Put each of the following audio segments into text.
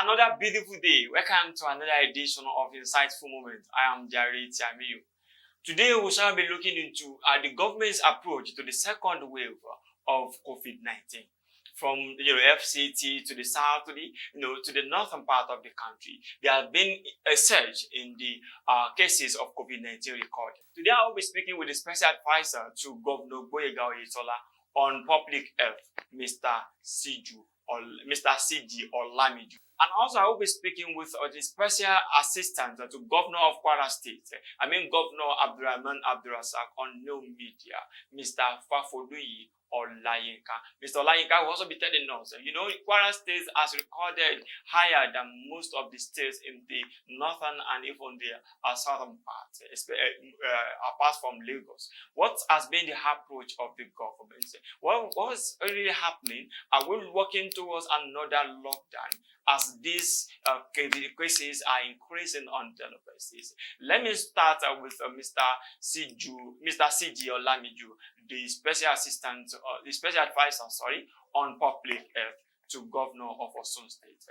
Another beautiful day. Welcome to another edition of Insightful Moment. I am Jare Tiamiyu. Today we shall be looking into the government's approach to the second wave of COVID-19. From FCT to the south to the northern part of the country, there has been a surge in the cases of COVID-19 recorded. Today I will be speaking with the special advisor to Governor Gboyega Oyetola on public health, Mr. Siji Olamiju. And also I will be speaking with the special assistant to Governor of Kwara State, Governor AbdulRahman on new media, Mr. Fafoluyi Olayinka. Mr. Olayinka will also be telling us, Kwara State has recorded higher than most of the states in the northern and even the southern part, apart from Lagos. What has been the approach of the government? What is really happening? Are we working towards another lockdown as these cases are increasing on daily basis? Let me start with Mr. Siji Olamiju, the special assistant, the special advisor, on public health to Governor of Osun State,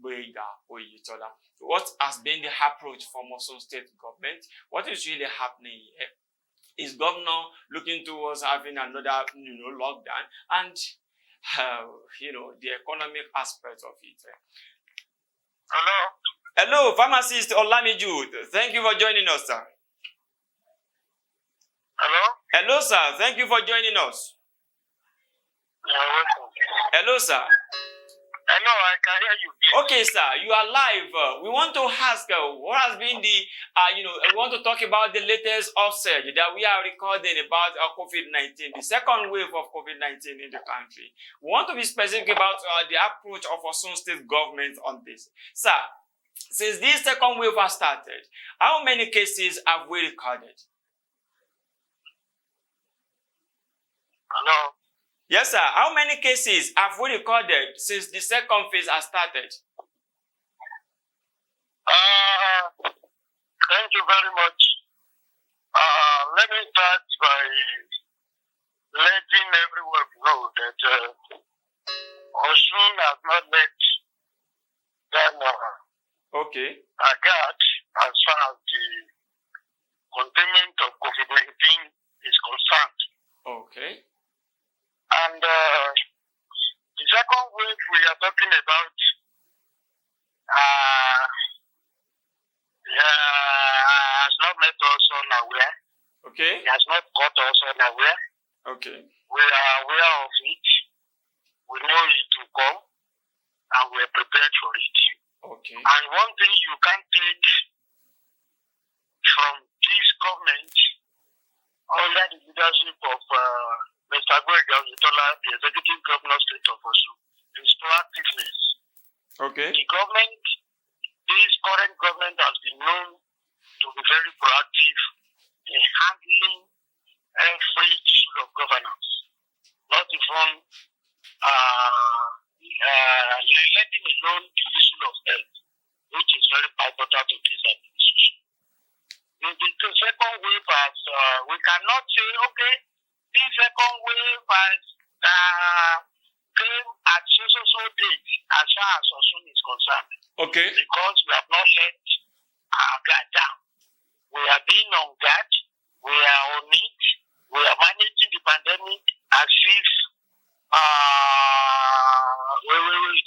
Gboyega Oyetola. What has been the approach from Osun State government? What is really happening here? Is Governor looking towards having another, lockdown and, the economic aspect of it? Hello. Hello, Pharmacist Olamiju. Thank you for joining us, sir. Hello? Hello, sir. Thank you for joining us. You're welcome. Hello, sir. Hello, I can hear you. Please. Okay, sir. You are live. We want to ask what has been the, we want to talk about the latest upsurge that we are recording about COVID-19, the second wave of COVID-19 in the country. We want to be specific about the approach of Osun State government on this. Sir, since this second wave has started, how many cases have we recorded? Hello? Yes, sir. How many cases have we recorded since the second phase has started? Thank you very much. Let me start by letting everyone know that Osun has not let them guard as far as the containment of COVID-19 is concerned. Okay. And the second wave we are talking about has not made us unaware. Okay. It has not caught us unaware. Okay. We are aware of it. We know it will come, and we are prepared for it. Okay. And one thing you can't take from this government under the leadership of Mr. Gboyega Oyetola, the Executive Governor State of Osun, is proactiveness. Okay. The government, this current government has been known to be very proactive in handling every issue of governance, not even letting alone the issue of health, which is very pivotal to this administration. In the second wave, we cannot say, okay, this second wave has came at so date as far as Osun is concerned. Okay. Because we have not let our guard down. We are being on guard. We are on it. We are managing the pandemic as if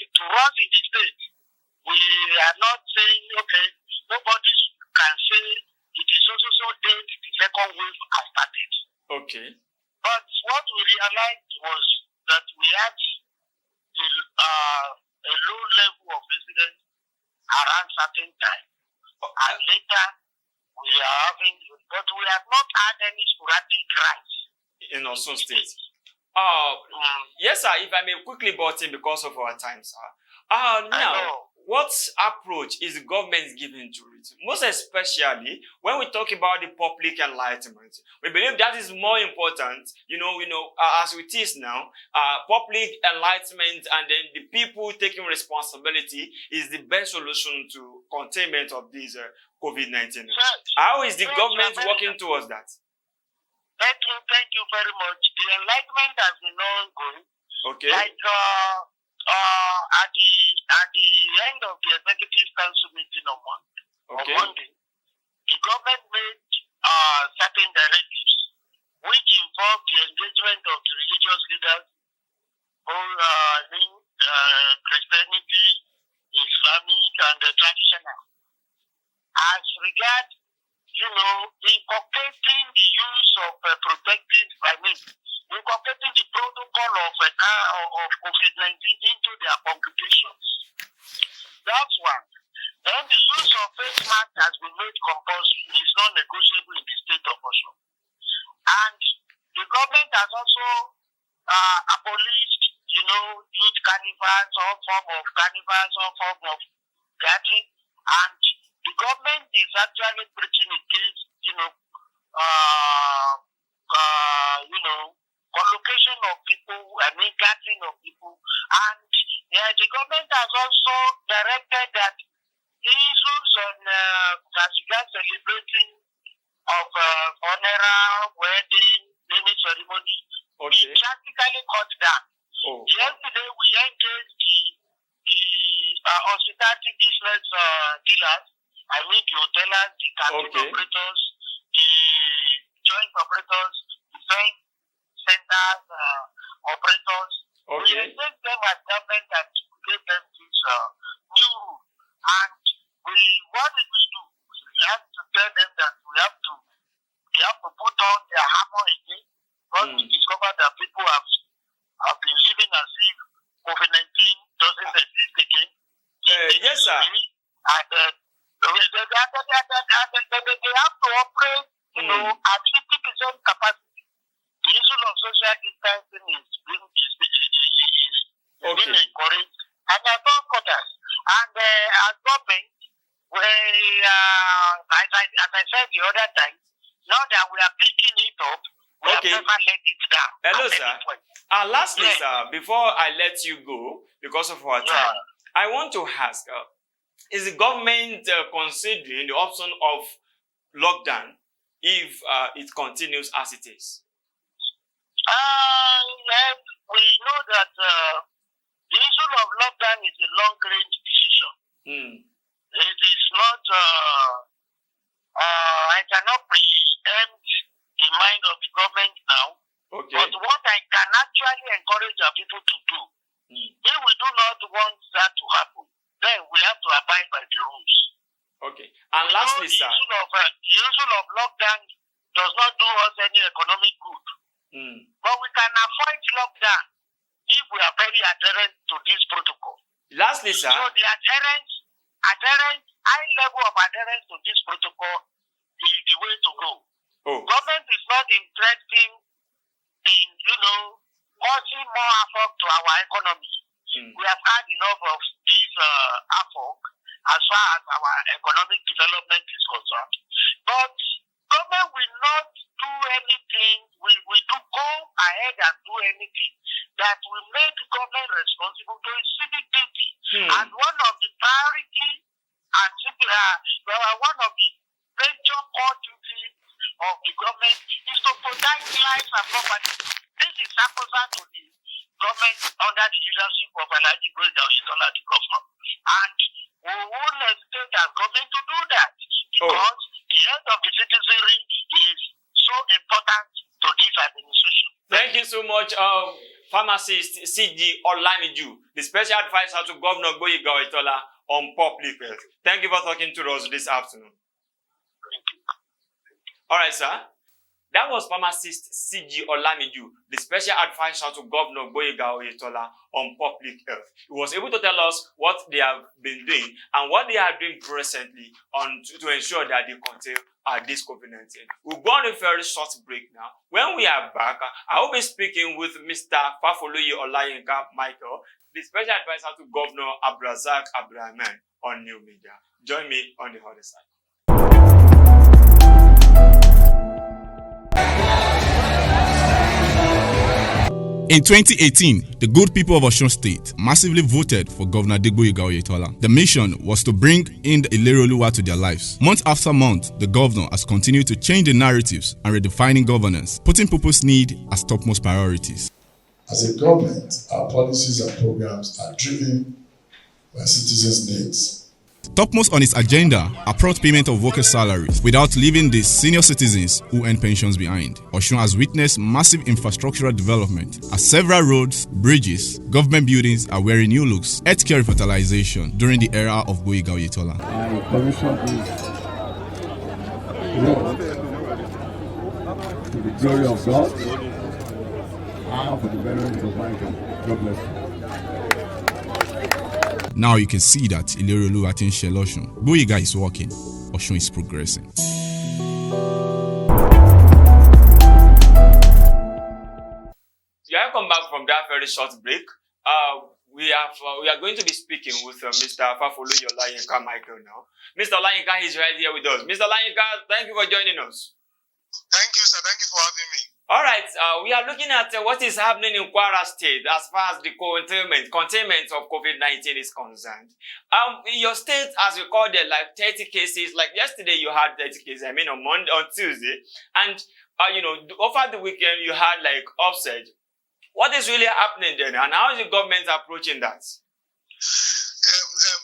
to us in the state, we are not saying, okay, nobody can say it is so date the second wave has started. Okay. But what we realized was that we had a low level of incidence around certain time. And later, we are having, but we have not had any sporadic rise. In Osun State. Yes, sir, if I may quickly butt in because of our time, sir. Now, what approach is the government giving to it? Most especially when we talk about the public enlightenment. We believe that is more important, as it is now, public enlightenment and then the people taking responsibility is the best solution to containment of this COVID-19. How is the government working towards that? Thank you very much. The enlightenment has been ongoing. Okay. Like at the end of the executive council meeting on Monday, the government made certain directives which involve the engagement of the religious leaders, Christianity, Islamic, and traditional, as regards, incorporating the use of incorporating the protocol of COVID-19 into their congregations. That's one. Then the use of face masks has been made compulsory. It's not negotiable in the state of Osun. And the government has also abolished, youth carnivals, some form of carnivals, some form of gathering. And the government is actually preaching against, collocation of people, gathering of people. And the government has also directed that issues on celebrating of funeral, wedding, naming ceremony be drastically cut down. Yesterday we engaged the hospitality business dealers, the hoteliers, the canteen operators, the joint operators, the bank centers operators. We engaged them as government and gave them this new rule. And what did we do? We have to tell them that we have to put on their hammer again, because we discovered that people have been living as if COVID-19 doesn't exist again. Yes, sir. And they have to operate, at 50% capacity. The issue of social distancing is being encouraged, and above others. And as government, as I said the other time, now that we are picking it up, we have never let it down. Hello, sir. Lastly, sir, before I let you go, because of our time, I want to ask, is the government considering the option of lockdown if it continues as it is? Yes, we know that the issue of lockdown is a long-range decision. It is not, I cannot preempt the mind of the government now. But what I can actually encourage our people to do, if we do not want that to happen, then we have to abide by the rules. And lastly, sir, the issue of lockdown does not do us any economic good. But we can avoid lockdown if we are very adherent to this protocol. Lastly, sir, so the high level of adherence to this protocol is the way to go. Government is not interested in, causing more effort to our economy. We have had enough of this effort as far as our economic development is concerned. But government will not do anything, we do go ahead and do anything that will make government responsible to its civic duty. And one of the priorities and one of the major core duties of the government is to protect life and property. This is sacrosanct to the government under the leadership of Alhaji Gboyega Oyetola, the governor. And we won't hesitate as government to do that, because the health of the citizenry is so important to this administration. Thank you so much, Pharmacist Siji Olamiju, the special advisor to Governor Gboyega Oyetola on public health. Thank you for talking to us this afternoon. Thank you. All right, sir. That was Pharmacist Siji Olamiju, the special advisor to Governor Gboyega Oyetola on public health. He was able to tell us what they have been doing and what they are doing presently to ensure that they contain this COVID-19. We'll go on a very short break now. When we are back, I will be speaking with Mr. Fafoluyi Olayinka Michael, the special advisor to Governor AbdulRahman on New Media. Join me on the other side. In 2018, the good people of Osun State massively voted for Governor Gboyega Oyetola. The mission was to bring in the Ileroluwa to their lives. Month after month, the governor has continued to change the narratives and redefining governance, putting people's need as topmost priorities. As a government, our policies and programs are driven by citizens' needs. Topmost on its agenda are prompt payment of workers' salaries without leaving the senior citizens who earn pensions behind. Osun has witnessed massive infrastructural development as several roads, bridges, government buildings are wearing new looks. Healthcare revitalization during the era of Gboyega Oyetola. I commissioned this road to the glory of God and for the benefit of mankind. God bless you. Now you can see that Ilerolu Atin Shell Osun. Gboyega is working. Osun is progressing. Welcome back from that very short break. We are going to be speaking with Mr. Fafoluyi Olayinka Michael now. Mr. Olayinka is right here with us. Mr. Olayinka, thank you for joining us. Thank you, sir. Thank you for having me. All right, we are looking at what is happening in Kwara State as far as the containment of COVID-19 is concerned. In your state has recorded like 30 cases. Like yesterday, you had 30 cases. On Tuesday, and over the weekend you had like offset. What is really happening then, and how is the government approaching that? The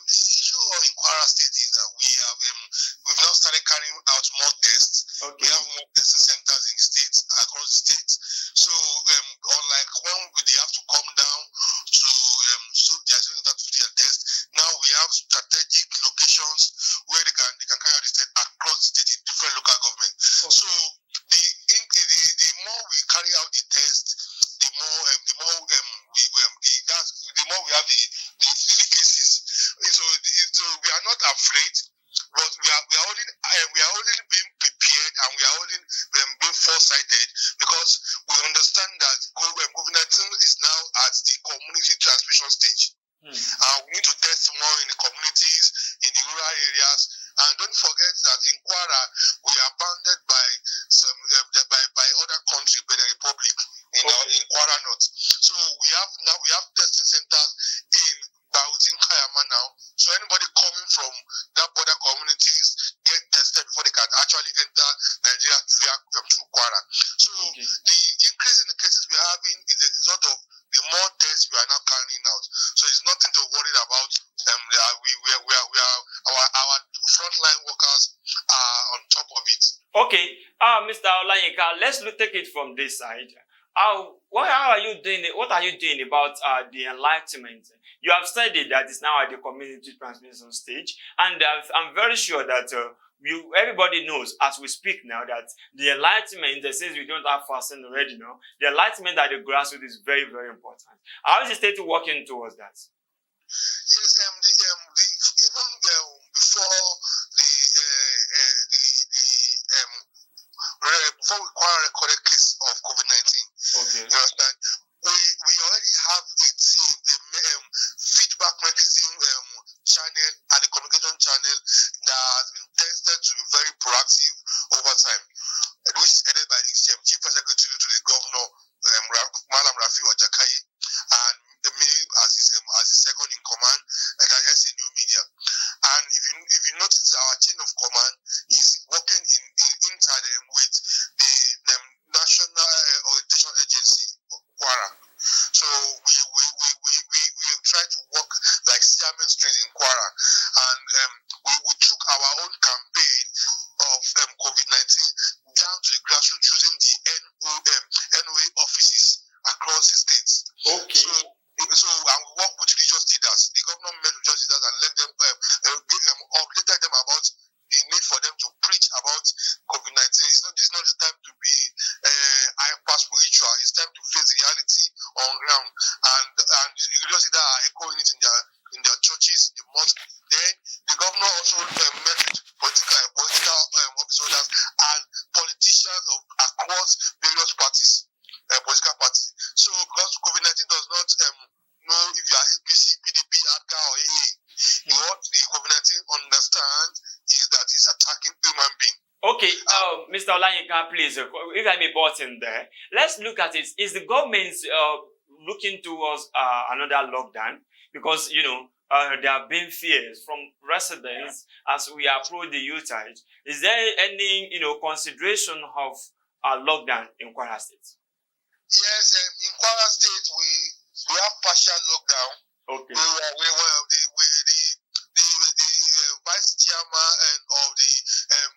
issue in Kwara State is that we've now started carrying out more tests. Okay. We have more testing centers in the states, across the states. So, unlike when they have to come down to their center to do their test, now we have strategic locations where they can carry out the test across the state in different local governments. Okay. So, the more we carry out the test, the more we have the cases. So we are not afraid, but we are only being prepared, and we are only being foresighted, because we understand that COVID-19 is now at the community transmission stage. We need to test more in the communities, in the rural areas, and don't forget that in Kwara we are bounded by some by other countries, Benin Republic, in Kwara North. So we have testing centers in Bautin Kayama now. So anybody coming from that border communities get tested before they can actually enter Nigeria through Kwara. So the increase in the cases we are having is a result of the more tests we are now carrying out. So it's nothing to worry about. Our frontline workers are on top of it. Okay, Mr. Olayinka, let's take it from this side. What are you doing about the enlightenment? You have said it that it's now at the community transmission stage, and I'm very sure that everybody knows as we speak now that the enlightenment, since we don't have fasting already now, the enlightenment at the grassroots is very, very important. How is the state working towards that? Yes, even before before we acquire a recorded case of COVID-19, you understand? We already have a feedback mechanism channel and a communication channel that has been tested to be very proactive over time, which is headed by the Chief Press Secretary to the Governor, Madam Rafi Ojakai, and me as his second in command, like SNU Media. And if you notice, our chain of command is working in tandem with the National Orientation Agency, Kwara. So we try to work like Siamese strings in Kwara, and we took our own campaign of COVID-19 down to the grassroots using the NOA offices across the states. Okay. So and we work with religious leaders. The governor met religious leaders and let them updated them about the need for them to preach about COVID-19. This is not the time to be hyper spiritual. It's time to face reality on ground, and religious leaders are echoing it in their churches, in the mosque. Then the governor also met with political office holders and politicians across various parties, political parties. So because COVID-19 does not know if you are APC, PDP, ABGA, or AA. What the COVID-19 understands is that it's attacking human beings. Okay, Mr. Olayinka, please, if I may butt in there, let's look at it. Is the government looking towards another lockdown? Because, there have been fears from residents as we approach the Yuletide. Is there any, consideration of a lockdown in Kwara State? Yes, in Kwara State, we have partial lockdown. Okay. The vice chairman of the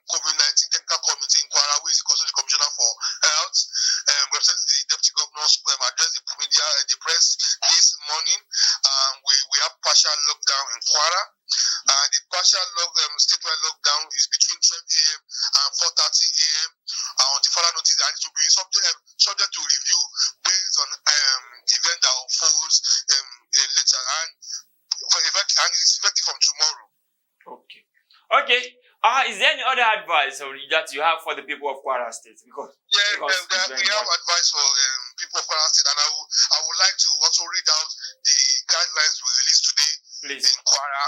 COVID-19 technical committee in Kwara, who is also the commissioner for health, representing the deputy governor's address the media, the press this morning. We have partial lockdown in Kwara. The partial statewide lockdown is between 12 a.m. and 4:30 a.m. On the further notice, and it will be subject to review based on event that unfolds later, and it's effective from tomorrow. Okay. Is there any other advice that you have for the people of Kwara State? We have advice for people of Kwara State, and I would like to also read out the guidelines we released today. Please. In Kwara.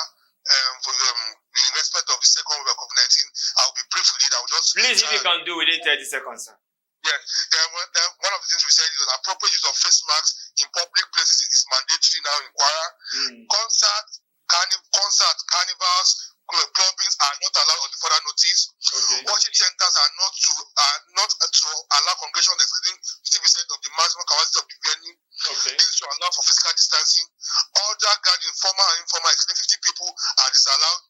In respect of the second wave of COVID-19, I'll be brief with it. I will just. Please, if you can do within 30 seconds, sir. Yes. One of the things we said is appropriate use of face masks in public places is mandatory now in Kwara. Concerts, carnivals, clubbings are not allowed on the further notice. Okay. Watching centers are not to allow congregation exceeding 50% of the maximum capacity of the venue. Okay. This to allow for physical distancing. Other gathering, formal and informal, exceeding 50 people are disallowed.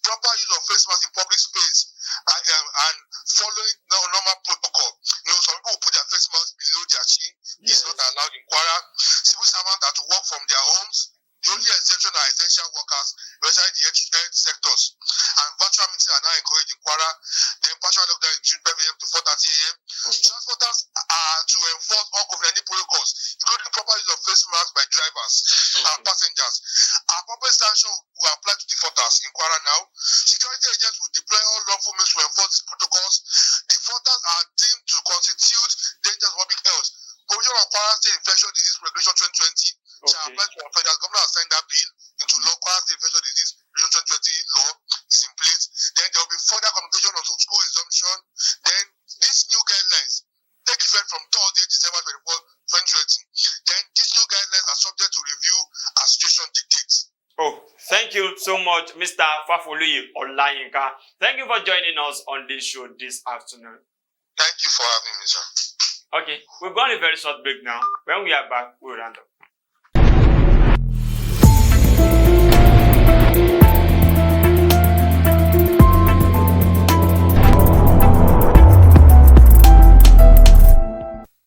Proper use of face masks in public space and following normal protocol. Some people will put their face masks below their chin. Yes. It's not allowed in Kwara. Civil servants are to work from their homes. The only exception are essential workers, especially the health sectors. And virtual meetings are now encouraged in Kwara. Then partial lockdown between 5 a.m. to 4:30 a.m. Transporters are to enforce all COVID-19 protocols, including proper use of face masks by drivers and passengers. Appropriate sanctions will apply to defaulters in Kwara now. Security agents will deploy all lawful means to enforce these protocols. Defaulters are deemed to constitute dangerous public health. Provision of Kwara State Infectious Disease Regulation 2020 shall apply to our federal government has signed that bill into law. Kwara State Infectious Disease Regulation 2020 law is in place. Then there will be further communication on school resumption. Then these new guidelines take effect from Thursday, December 24, 2020. Then these new guidelines are subject to review as situation dictates. Thank you so much, Mr. Fafoluyi Olayinka. Thank you for joining us on this show this afternoon. Thank you for having me, sir. Okay, we've got a very short break now. When we are back, we'll round up.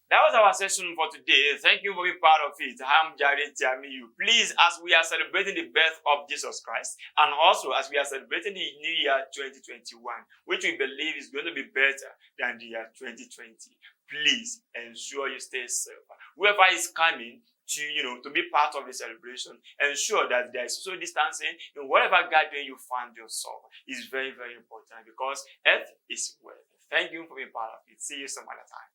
That was our session for today. Thank you for being part of it. I'm Jare Tiamiyu. Please, as we are celebrating the birth of Jesus Christ, and also as we are celebrating the new year 2021, which we believe is going to be better than the year 2020, please ensure you stay safe. Whoever is coming to be part of the celebration, ensure that there is social distancing in whatever gathering you find yourself. Is very, very important because health is wealth. Thank you for being part of it. See you some other time.